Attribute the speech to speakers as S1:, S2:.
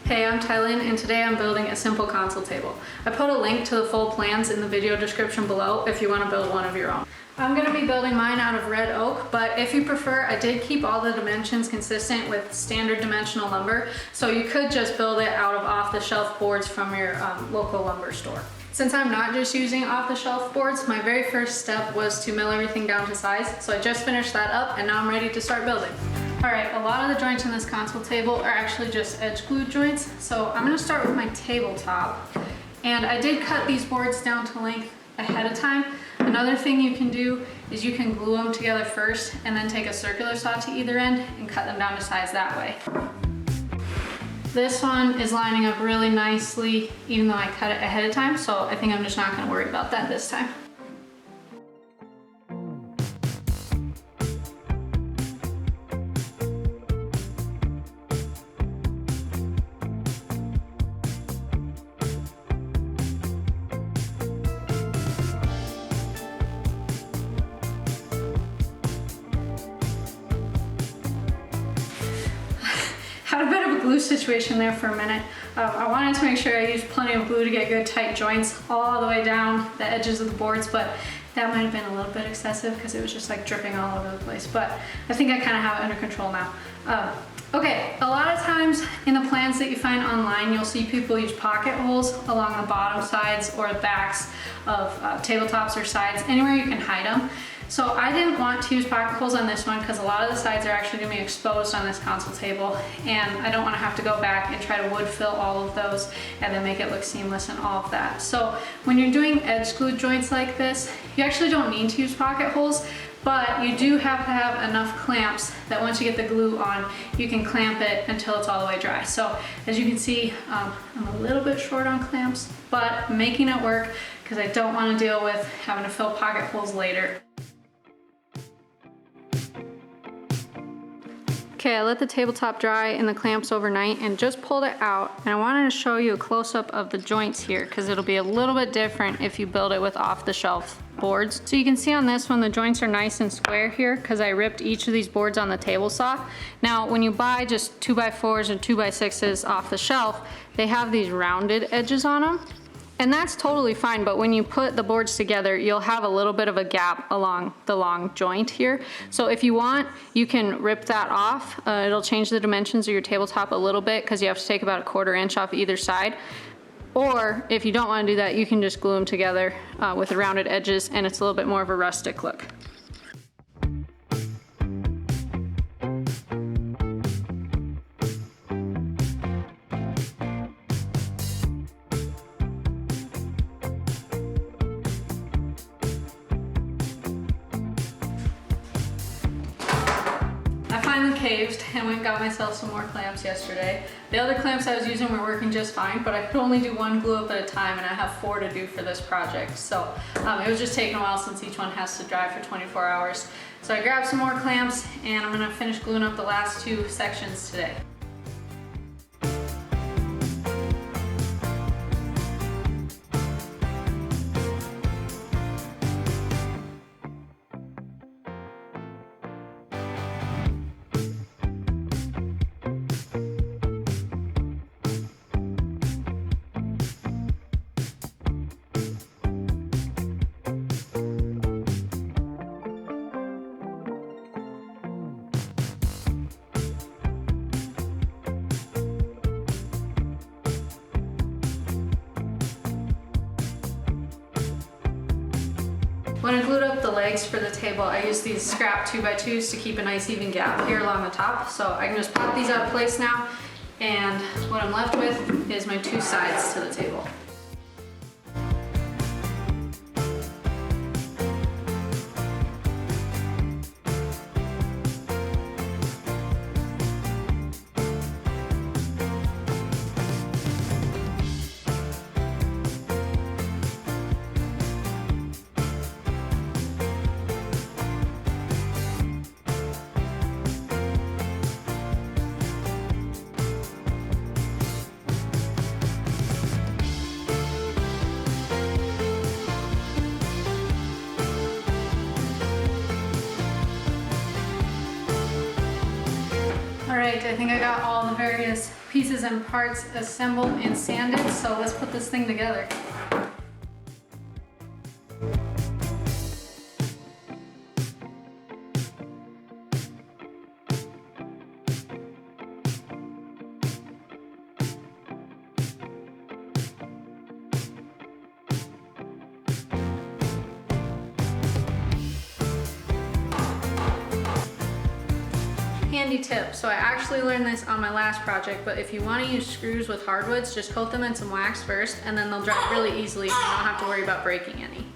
S1: Hey, I'm Tylin, and today I'm building a simple console table. I put a link to the full plans in the video description below if you want to build one of your own. I'm going to be building mine out of red oak, but if you prefer, I did keep all the dimensions consistent with standard dimensional lumber, so you could just build it out of off-the-shelf boards from your local lumber store. Since I'm not just using off-the-shelf boards, my very first step was to mill everything down to size, so I just finished that up and now I'm ready to start building. Alright, a lot of the joints in this console table are actually just edge glued joints, so I'm going to start with my tabletop. And I did cut these boards down to length ahead of time. Another thing you can do is you can glue them together first and then take a circular saw to either end and cut them down to size that way. This one is lining up really nicely even though I cut it ahead of time, so I think I'm just not going to worry about that this time. Had a bit of a glue situation there for a minute. I wanted to make sure I used plenty of glue to get good tight joints all the way down the edges of the boards, but that might have been a little bit excessive because it was just like dripping all over the place, but I think I kind of have it under control now. Okay, a lot of times in the plans that you find online, you'll see people use pocket holes along the bottom sides or the backs of tabletops or sides, anywhere you can hide them. So I didn't want to use pocket holes on this one because a lot of the sides are actually going to be exposed on this console table, and I don't want to have to go back and try to wood fill all of those and then make it look seamless and all of that. So when you're doing edge glued joints like this, you actually don't need to use pocket holes, but you do have to have enough clamps that once you get the glue on, you can clamp it until it's all the way dry. So as you can see, I'm a little bit short on clamps, but I'm making it work because I don't want to deal with having to fill pocket holes later. Okay, I let the tabletop dry and the clamps overnight and just pulled it out, and I wanted to show you a close-up of the joints here because it'll be a little bit different if you build it with off-the-shelf boards. So you can see on this one the joints are nice and square here because I ripped each of these boards on the table saw. Now when you buy just 2x4s and 2x6s off the shelf, they have these rounded edges on them. And that's totally fine, but when you put the boards together, you'll have a little bit of a gap along the long joint here. So if you want, you can rip that off. It'll change the dimensions of your tabletop a little bit because you have to take about 1/4 inch off either side. Or if you don't want to do that, you can just glue them together with the rounded edges, and it's a little bit more of a rustic look. Caved and went and got myself some more clamps yesterday. The other clamps I was using were working just fine, but I could only do one glue up at a time, and I have 4 to do for this project. So it was just taking a while since each one has to dry for 24 hours. So I grabbed some more clamps and I'm gonna finish gluing up the last 2 sections today. When I glued up the legs for the table, I used these scrap 2x2s to keep a nice even gap here along the top. So I can just pop these out of place now, and what I'm left with is my 2 sides to the table. right, I think I got all the various pieces and parts assembled and sanded, so let's put this thing together. Handy tip, so I actually learned this on my last project, but if you want to use screws with hardwoods, just coat them in some wax first and then they'll dry really easily and you don't have to worry about breaking any.